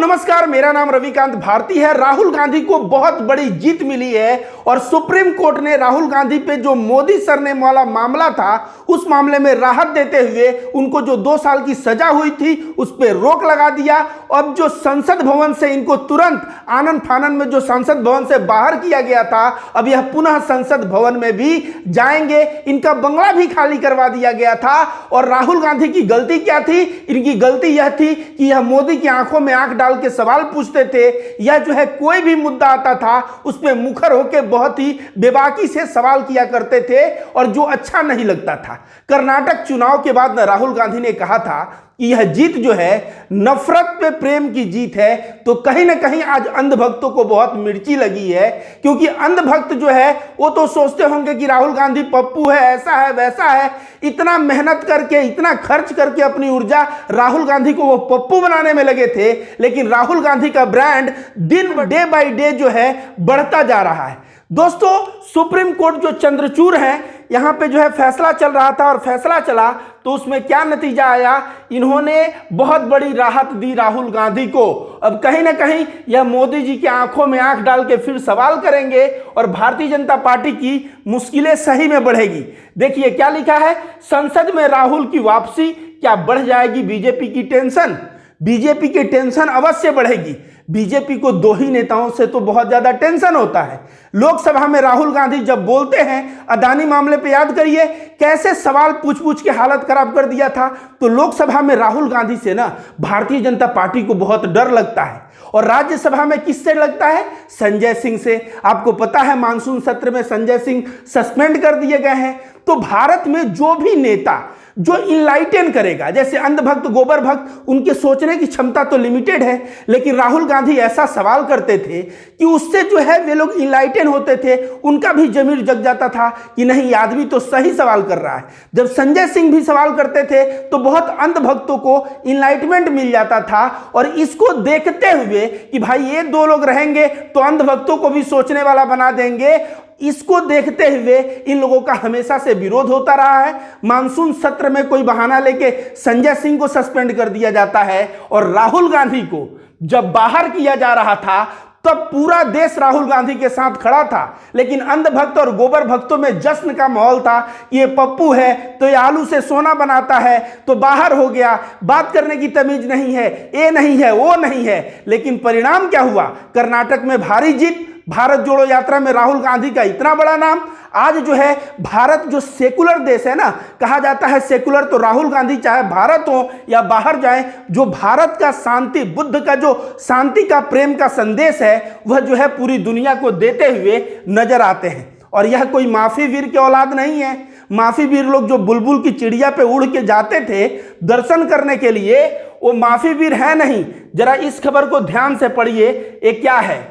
नमस्कार, मेरा नाम रविकांत भारती है। राहुल गांधी को बहुत बड़ी जीत मिली है और सुप्रीम कोर्ट ने राहुल गांधी पे जो मोदी सरनेम वाला मामला था उस मामले में राहत देते हुए उनको जो 2 साल की सजा हुई थी उस पर रोक लगा दिया। अब जो संसद भवन से इनको तुरंत आनन फानन में जो संसद भवन से बाहर किया गया था, अब यह पुनः संसद भवन में भी जाएंगे। इनका बंगला भी खाली करवा दिया गया था। और राहुल गांधी की गलती क्या थी? इनकी गलती यह थी कि यह मोदी की आंखों में आंख डाल के सवाल पूछते थे। यह जो है कोई भी मुद्दा आता था उस पे मुखर होकर बहुत ही बेबाकी से सवाल किया करते थे और जो अच्छा नहीं लगता था। कर्नाटक चुनाव के बाद राहुल गांधी ने कहा था कि यह जीत जो है नफरत पे प्रेम की जीत है। तो कहीं ना कहीं आज अंधभक्तों को बहुत मिर्ची लगी है, क्योंकि अंधभक्त जो है वो तो सोचते होंगे कि राहुल गांधी पप्पू है, ऐसा है वैसा है। इतना मेहनत करके, इतना खर्च करके अपनी ऊर्जा राहुल गांधी को वो पप्पू बनाने में लगे थे, लेकिन राहुल गांधी का ब्रांड डे बाय डे जो है बढ़ता जा रहा है। दोस्तों, सुप्रीम कोर्ट जो चंद्रचूड़ है, यहाँ पे जो है फैसला चल रहा था और फैसला चला तो उसमें क्या नतीजा आया? इन्होंने बहुत बड़ी राहत दी राहुल गांधी को। अब कहीं ना कहीं यह मोदी जी की आंखों में आंख डाल के फिर सवाल करेंगे और भारतीय जनता पार्टी की मुश्किलें सही में बढ़ेगी। देखिए क्या लिखा है, संसद में राहुल की वापसी, क्या बढ़ जाएगी बीजेपी की टेंशन? बीजेपी की टेंशन अवश्य बढ़ेगी। बीजेपी को 2 ही नेताओं से तो बहुत ज्यादा टेंशन होता है। लोकसभा में राहुल गांधी जब बोलते हैं, अदानी मामले पे याद करिए कैसे सवाल पूछ पूछ के हालत खराब कर दिया था। तो लोकसभा में राहुल गांधी से ना भारतीय जनता पार्टी को बहुत डर लगता है। और राज्यसभा में किससे लगता है? संजय सिंह से। आपको पता है मानसून सत्र में संजय सिंह सस्पेंड कर दिए गए हैं। तो भारत में जो भी नेता जो इनलाइटन करेगा, जैसे अंधभक्त, गोबर भक्त, उनके सोचने की क्षमता तो लिमिटेड है, लेकिन राहुल गांधी ऐसा सवाल करते थे कि उससे जो है वे लोग इनलाइटन होते थे, उनका भी जमीर जग जाता था कि नहीं, ये आदमी तो सही सवाल कर रहा है। जब संजय सिंह भी सवाल करते थे तो बहुत अंधभक्तों को इनलाइटमेंट मिल जाता था। और इसको देखते हुए कि भाई ये 2 लोग रहेंगे तो अंधभक्तों को भी सोचने वाला बना देंगे, इसको देखते हुए इन लोगों का हमेशा से विरोध होता रहा है। मानसून सत्र में कोई बहाना लेके संजय सिंह को सस्पेंड कर दिया जाता है और राहुल गांधी को जब बाहर किया जा रहा था तब पूरा देश राहुल गांधी के साथ खड़ा था। लेकिन अंधभक्त और गोबर भक्तों में जश्न का माहौल था कि ये पप्पू है तो ये आलू से सोना बनाता है, तो बाहर हो गया, बात करने की तमीज नहीं है, ये नहीं है, वो नहीं है। लेकिन परिणाम क्या हुआ? कर्नाटक में भारी जीत। भारत जोड़ो यात्रा में राहुल गांधी का इतना बड़ा नाम। आज जो है भारत जो सेकुलर देश है ना, कहा जाता है सेकुलर, तो राहुल गांधी चाहे भारत हो या बाहर जाए, जो भारत का शांति, बुद्ध का जो शांति का, प्रेम का संदेश है वह जो है पूरी दुनिया को देते हुए नजर आते हैं। और यह कोई माफी वीर की औलाद नहीं है। माफी वीर लोग जो बुलबुल की चिड़िया पे उड़ के जाते थे दर्शन करने के लिए, वो माफी वीर है नहीं। जरा इस खबर को ध्यान से पढ़िए, ये क्या है।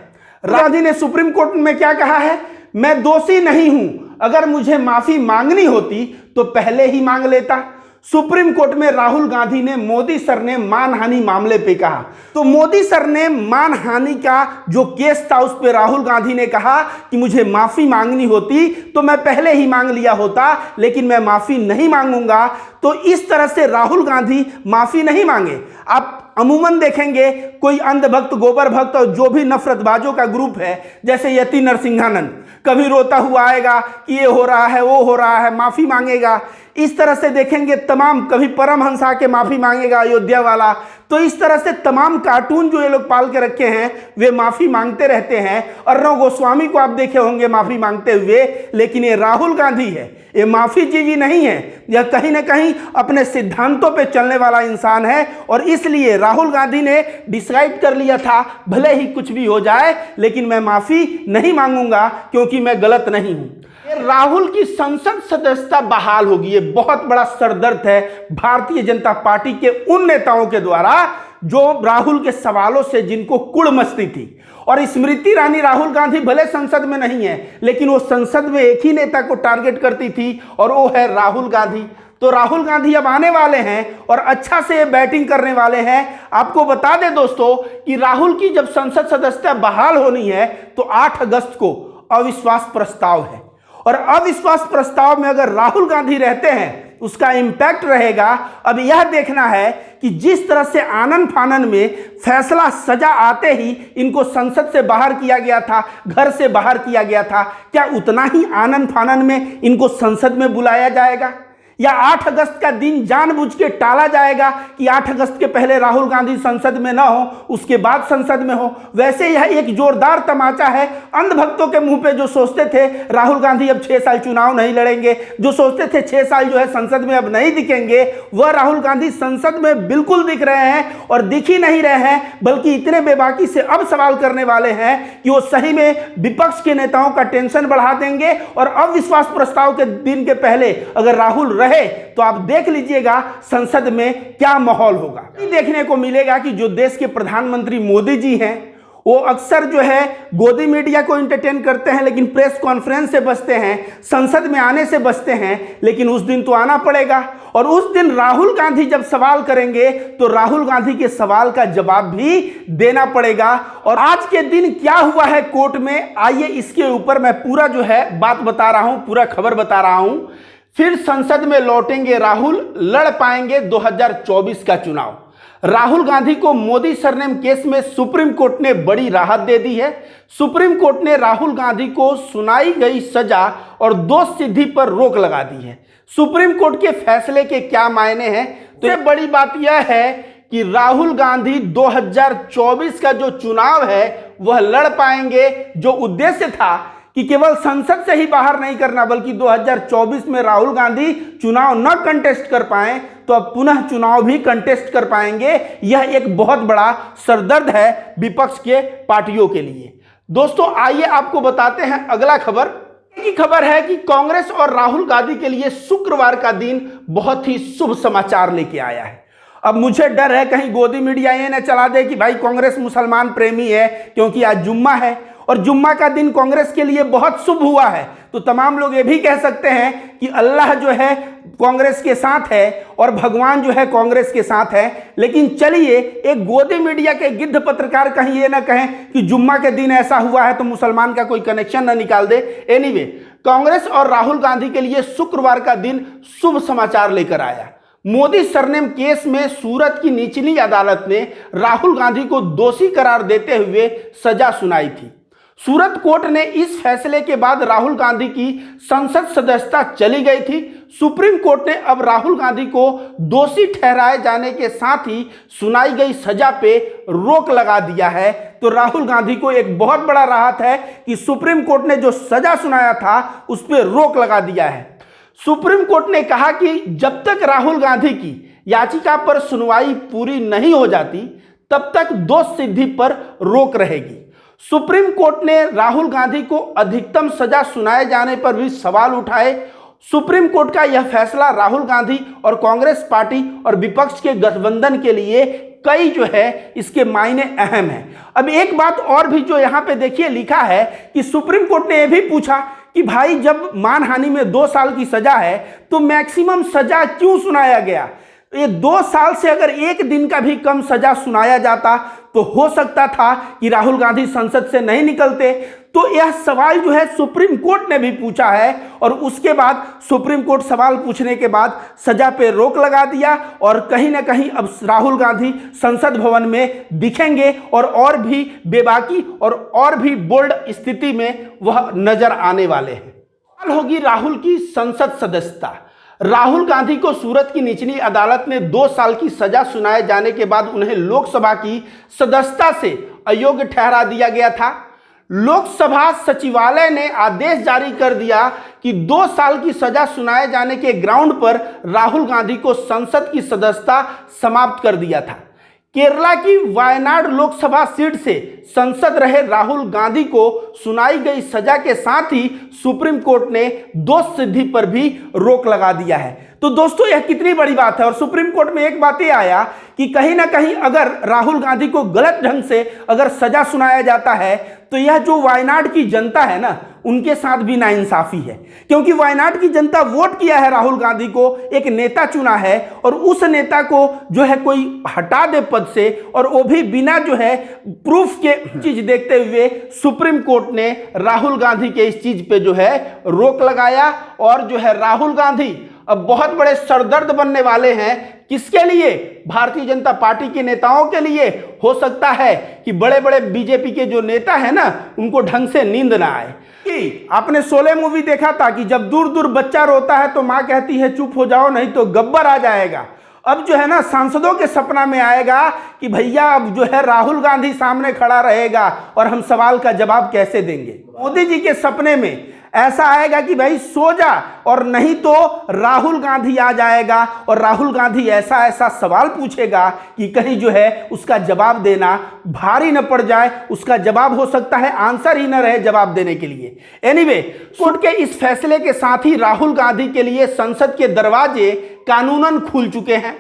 गांधी ने सुप्रीम कोर्ट में क्या कहा है? मैं दोषी नहीं हूं, अगर मुझे माफी मांगनी होती तो पहले ही मांग लेता। सुप्रीम कोर्ट में राहुल गांधी ने मोदी सरनेम मानहानि मामले पे कहा। तो मोदी सरनेम मानहानि का जो केस था उस पे राहुल गांधी ने कहा कि मुझे माफी मांगनी होती तो मैं पहले ही मांग लिया होता, लेकिन मैं माफी नहीं मांगूंगा। तो इस तरह से राहुल गांधी माफी नहीं मांगे। आप अमूमन देखेंगे कोई अंधभक्त, गोबर भक्त और जो भी नफरतबाजों का ग्रुप है, जैसे यति नरसिंहानंद, कभी रोता हुआ आएगा कि ये हो रहा है, वो हो रहा है, माफी मांगेगा। इस तरह से देखेंगे तमाम, कभी परमहंस आके माफी मांगेगा, अयोध्या वाला। तो इस तरह से तमाम कार्टून जो ये लोग पाल के रखे हैं वे माफी मांगते रहते हैं। अर्णव गोस्वामी को आप देखे होंगे माफी मांगते हुए, लेकिन ये राहुल गांधी है, ये माफी जीवी नहीं है। यह कहीं ना कहीं अपने सिद्धांतों पे चलने वाला इंसान है। और इसलिए राहुल गांधी ने डिसाइड कर लिया था, भले ही कुछ भी हो जाए लेकिन मैं माफी नहीं मांगूंगा क्योंकि मैं गलत नहीं हूं। राहुल की संसद सदस्यता बहाल होगी, ये बहुत बड़ा सरदर्द है भारतीय जनता पार्टी के उन नेताओं के द्वारा जो राहुल के सवालों से जिनको कुड़ मचती थी। और स्मृति ईरानी राहुल गांधी भले संसद में नहीं है, लेकिन वो संसद में एक ही नेता को टारगेट करती थी और वो है राहुल गांधी। तो राहुल गांधी अब आने वाले हैं और अच्छा से बैटिंग करने वाले हैं। आपको बता दें दोस्तों कि राहुल की जब संसद सदस्यता बहाल होनी है तो 8 अगस्त को अविश्वास प्रस्ताव है। और अविश्वास प्रस्ताव में अगर राहुल गांधी रहते हैं उसका इम्पैक्ट रहेगा। अब यह देखना है कि जिस तरह से आनन फानन में फैसला सजा आते ही इनको संसद से बाहर किया गया था, घर से बाहर किया गया था, क्या उतना ही आनन फानन में इनको संसद में बुलाया जाएगा, या 8 अगस्त का दिन जानबूझ के टाला जाएगा कि 8 अगस्त के पहले राहुल गांधी संसद में ना हो, उसके बाद संसद में हो। वैसे यह एक जोरदार तमाचा है अंधभक्तों के मुंह पे, जो सोचते थे राहुल गांधी अब 6 साल चुनाव नहीं लड़ेंगे, जो सोचते थे 6 साल जो है संसद में अब नहीं दिखेंगे, वह राहुल गांधी संसद में बिल्कुल दिख रहे हैं। और दिख ही नहीं रहे हैं बल्कि इतने बेबाकी से अब सवाल करने वाले हैं कि वो सही में विपक्ष के नेताओं का टेंशन बढ़ा देंगे। और अविश्वास प्रस्ताव के दिन के पहले अगर राहुल रहे तो आप देख लीजिएगा संसद में क्या माहौल होगा। देखने को मिलेगा कि जो देश के प्रधानमंत्री मोदी जी हैं वो अक्सर जो है गोदी मीडिया को एंटरटेन करते हैं, लेकिन प्रेस कॉन्फ्रेंस से बचते हैं, संसद में आने से बचते हैं। लेकिन उस दिन तो आना पड़ेगा, और उस दिन राहुल गांधी जब सवाल करेंगे तो राहुल गांधी के सवाल का जवाब भी देना पड़ेगा। और आज के दिन क्या हुआ है कोर्ट में, आइए इसके ऊपर मैं पूरा जो है बात बता रहा हूं, पूरा खबर बता रहा हूं। फिर संसद में लौटेंगे राहुल, लड़ पाएंगे 2024 का चुनाव। राहुल गांधी को मोदी सरनेम केस में सुप्रीम कोर्ट ने बड़ी राहत दे दी है। सुप्रीम कोर्ट ने राहुल गांधी को सुनाई गई सजा और दोष सिद्धि पर रोक लगा दी है। सुप्रीम कोर्ट के फैसले के क्या मायने हैं, तो ये बड़ी बात यह है कि राहुल गांधी 2024 का जो चुनाव है वह लड़ पाएंगे। जो उद्देश्य था कि केवल संसद से ही बाहर नहीं करना, बल्कि 2024 में राहुल गांधी चुनाव न कंटेस्ट कर पाए तो अब पुनः चुनाव भी कंटेस्ट कर पाएंगे। यह एक बहुत बड़ा सरदर्द है विपक्ष के पार्टियों के लिए। दोस्तों आइए आपको बताते हैं अगला खबर। की खबर है कि कांग्रेस और राहुल गांधी के लिए शुक्रवार का दिन बहुत ही शुभ समाचार लेके आया है। अब मुझे डर है कहीं गोदी मीडिया ये न चला दे कि भाई कांग्रेस मुसलमान प्रेमी है, क्योंकि आज जुम्मा है और जुम्मा का दिन कांग्रेस के लिए बहुत शुभ हुआ है। तो तमाम लोग ये भी कह सकते हैं कि अल्लाह जो है कांग्रेस के साथ है और भगवान जो है कांग्रेस के साथ है। लेकिन चलिए, एक गोदी मीडिया के गिद्ध पत्रकार कहीं ये ना कहें कि जुम्मा के दिन ऐसा हुआ है तो मुसलमान का कोई कनेक्शन ना निकाल दे। एनीवे, कांग्रेस और राहुल गांधी के लिए शुक्रवार का दिन शुभ समाचार लेकर आया। मोदी सरनेम केस में सूरत की निचली अदालत ने राहुल गांधी को दोषी करार देते हुए सजा सुनाई थी। सूरत कोर्ट ने इस फैसले के बाद राहुल गांधी की संसद सदस्यता चली गई थी। सुप्रीम कोर्ट ने अब राहुल गांधी को दोषी ठहराए जाने के साथ ही सुनाई गई सजा पे रोक लगा दिया है। तो राहुल गांधी को एक बहुत बड़ा राहत है कि सुप्रीम कोर्ट ने जो सजा सुनाया था उस पर रोक लगा दिया है। सुप्रीम कोर्ट ने कहा कि जब तक राहुल गांधी की याचिका पर सुनवाई पूरी नहीं हो जाती तब तक दोष सिद्धि पर रोक रहेगी। सुप्रीम कोर्ट ने राहुल गांधी को अधिकतम सजा सुनाए जाने पर भी सवाल उठाए। सुप्रीम कोर्ट का यह फैसला राहुल गांधी और कांग्रेस पार्टी और विपक्ष के गठबंधन के लिए कई जो है इसके मायने अहम है। अब एक बात और भी जो यहाँ पे देखिए लिखा है कि सुप्रीम कोर्ट ने यह भी पूछा कि भाई जब मानहानि में 2 साल की सजा है तो मैक्सिमम सजा क्यों सुनाया गया। ये 2 साल से अगर 1 दिन का भी कम सजा सुनाया जाता तो हो सकता था कि राहुल गांधी संसद से नहीं निकलते। तो यह सवाल जो है सुप्रीम कोर्ट ने भी पूछा है और उसके बाद सुप्रीम कोर्ट सवाल पूछने के बाद सजा पे रोक लगा दिया और कहीं ना कहीं अब राहुल गांधी संसद भवन में दिखेंगे और भी बेबाकी और भी बोल्ड स्थिति में वह नजर आने वाले हैं। होगी राहुल की संसद सदस्यता। राहुल गांधी को सूरत की निचली अदालत ने 2 साल की सजा सुनाए जाने के बाद उन्हें लोकसभा की सदस्यता से अयोग्य ठहरा दिया गया था। लोकसभा सचिवालय ने आदेश जारी कर दिया कि 2 साल की सजा सुनाए जाने के ग्राउंड पर राहुल गांधी को संसद की सदस्यता समाप्त कर दिया था। केरला की वायनाड लोकसभा सीट से सांसद रहे राहुल गांधी को सुनाई गई सजा के साथ ही सुप्रीम कोर्ट ने दोष सिद्धि पर भी रोक लगा दिया है। तो दोस्तों यह कितनी बड़ी बात है। और सुप्रीम कोर्ट में एक बात ये आया कि कहीं ना कहीं अगर राहुल गांधी को गलत ढंग से अगर सजा सुनाया जाता है तो यह जो वायनाड की जनता है ना उनके साथ भी नाइंसाफी है, क्योंकि वायनाड की जनता वोट किया है राहुल गांधी को, एक नेता चुना है और उस नेता को जो है कोई हटा दे पद से और वो भी बिना जो है प्रूफ के चीज देखते हुए सुप्रीम कोर्ट ने राहुल गांधी के इस चीज पे जो है रोक लगाया और जो है राहुल गांधी अब बहुत बड़े सरदर्द बनने वाले हैं। किसके लिए? भारतीय जनता पार्टी के नेताओं के लिए। हो सकता है कि बड़े बड़े बीजेपी के जो नेता हैं ना, उनको ढंग से नींद ना आए। कि आपने शोले मूवी देखा था कि जब दूर दूर बच्चा रोता है तो माँ कहती है चुप हो जाओ नहीं तो गब्बर आ जाएगा। अब जो है ना, सांसदों के सपना में आएगा कि भैया अब जो है राहुल गांधी सामने खड़ा रहेगा और हम सवाल का जवाब कैसे देंगे। मोदी जी के सपने में ऐसा आएगा कि भाई सो जा, और नहीं तो राहुल गांधी आ जाएगा और राहुल गांधी ऐसा ऐसा सवाल पूछेगा कि कहीं जो है उसका जवाब देना भारी न पड़ जाए। उसका जवाब हो सकता है आंसर ही न रहे जवाब देने के लिए। एनीवे, कोर्ट के इस फैसले के साथ ही राहुल गांधी के लिए संसद के दरवाजे कानूनन खुल चुके हैं।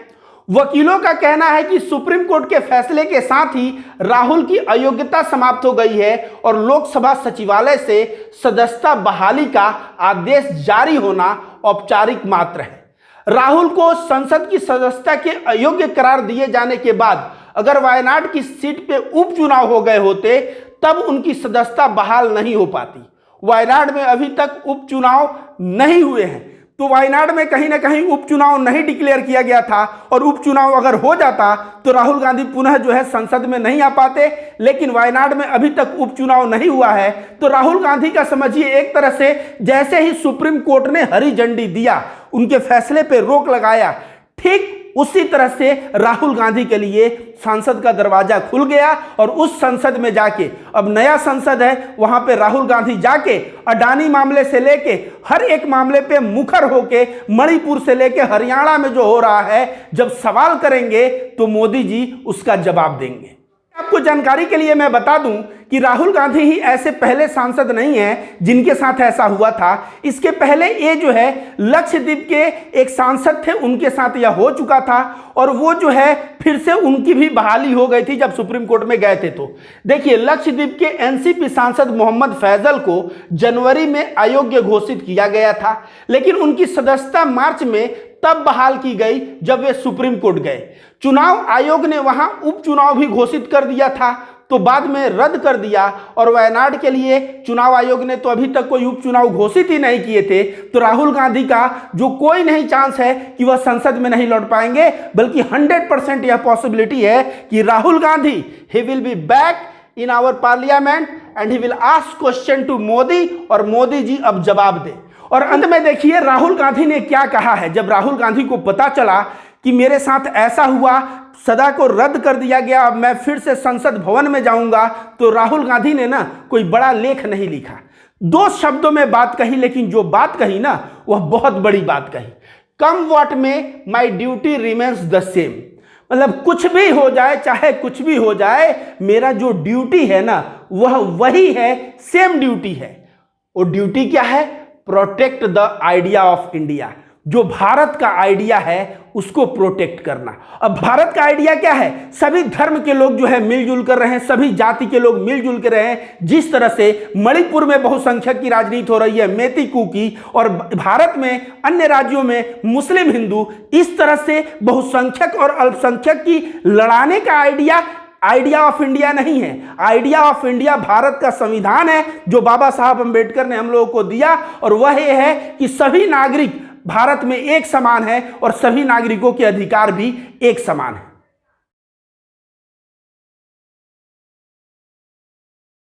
वकीलों का कहना है कि सुप्रीम कोर्ट के फैसले के साथ ही राहुल की अयोग्यता समाप्त हो गई है और लोकसभा सचिवालय से सदस्यता बहाली का आदेश जारी होना औपचारिक मात्र है। राहुल को संसद की सदस्यता के अयोग्य करार दिए जाने के बाद अगर वायनाड की सीट पे उपचुनाव हो गए होते तब उनकी सदस्यता बहाल नहीं हो पाती। वायनाड में अभी तक उपचुनाव नहीं हुए हैं, तो वायनाड में कहीं ना कहीं उपचुनाव नहीं डिक्लेयर किया गया था, और उपचुनाव अगर हो जाता तो राहुल गांधी पुनः जो है संसद में नहीं आ पाते। लेकिन वायनाड में अभी तक उपचुनाव नहीं हुआ है, तो राहुल गांधी का समझिए एक तरह से जैसे ही सुप्रीम कोर्ट ने हरी झंडी दिया, उनके फैसले पर रोक लगाया, ठीक उसी तरह से राहुल गांधी के लिए संसद का दरवाजा खुल गया। और उस संसद में जाके, अब नया संसद है, वहां पे राहुल गांधी जाके अडानी मामले से लेके हर एक मामले पे मुखर होके, मणिपुर से लेके हरियाणा में जो हो रहा है, जब सवाल करेंगे तो मोदी जी उसका जवाब देंगे। आपको जानकारी के लिए मैं बता दूं कि राहुल गांधी ही ऐसे पहले सांसद नहीं हैं जिनके साथ ऐसा हुआ था। इसके पहले ये जो है लक्षद्वीप के एक सांसद थे, उनके साथ यह हो चुका था, और वो जो है फिर से उनकी भी बहाली हो गई थी जब सुप्रीम कोर्ट में गए थे। तो देखिए, लक्षद्वीप के एनसीपी सांसद मोहम्मद फैजल को जनवरी में अयोग्य घोषित किया गया था, लेकिन उनकी सदस्यता मार्च में तब बहाल की गई जब वे सुप्रीम कोर्ट गए। चुनाव आयोग ने वहां उपचुनाव भी घोषित कर दिया था, तो बाद में रद्द कर दिया, और वायनाड के लिए चुनाव आयोग ने तो अभी तक कोई उपचुनाव घोषित ही नहीं किए थे। तो राहुल गांधी का जो कोई नहीं चांस है कि वह संसद में नहीं लौट पाएंगे, बल्कि 100% यह पॉसिबिलिटी है कि Rahul Gandhi he will be back in our parliament and he will ask question to Modi, और मोदी जी अब जवाब दे। और अंत में देखिए राहुल गांधी ने क्या कहा है। जब राहुल गांधी को पता चला कि मेरे साथ ऐसा हुआ, सदा को रद्द कर दिया गया, अब मैं फिर से संसद भवन में जाऊंगा, तो राहुल गांधी ने ना कोई बड़ा लेख नहीं लिखा, 2 शब्दों में बात कही, लेकिन जो बात कही ना वह बहुत बड़ी बात कही। कम व्हाट में my duty remains the same. मतलब कुछ भी हो जाए, चाहे कुछ भी हो जाए, मेरा जो ड्यूटी है ना वह वही है, सेम ड्यूटी है। और ड्यूटी क्या है? Protect the idea of India. जो भारत का आइडिया है उसको प्रोटेक्ट करना। अब भारत का आइडिया क्या है? सभी धर्म के लोग जो है मिलजुल कर रहे हैं, सभी जाति के लोग मिलजुल कर रहे हैं। जिस तरह से मणिपुर में बहुसंख्यक की राजनीति हो रही है, मेतिकू की, और भारत में अन्य राज्यों में मुस्लिम हिंदू, इस तरह से बहुसंख्यक और अल्पसंख्यक की लड़ाने का आइडिया ऑफ इंडिया नहीं है। आइडिया ऑफ इंडिया भारत का संविधान है जो बाबा साहब अंबेडकर ने हम लोगों को दिया, और वह यह है कि सभी नागरिक भारत में एक समान है और सभी नागरिकों के अधिकार भी एक समान है।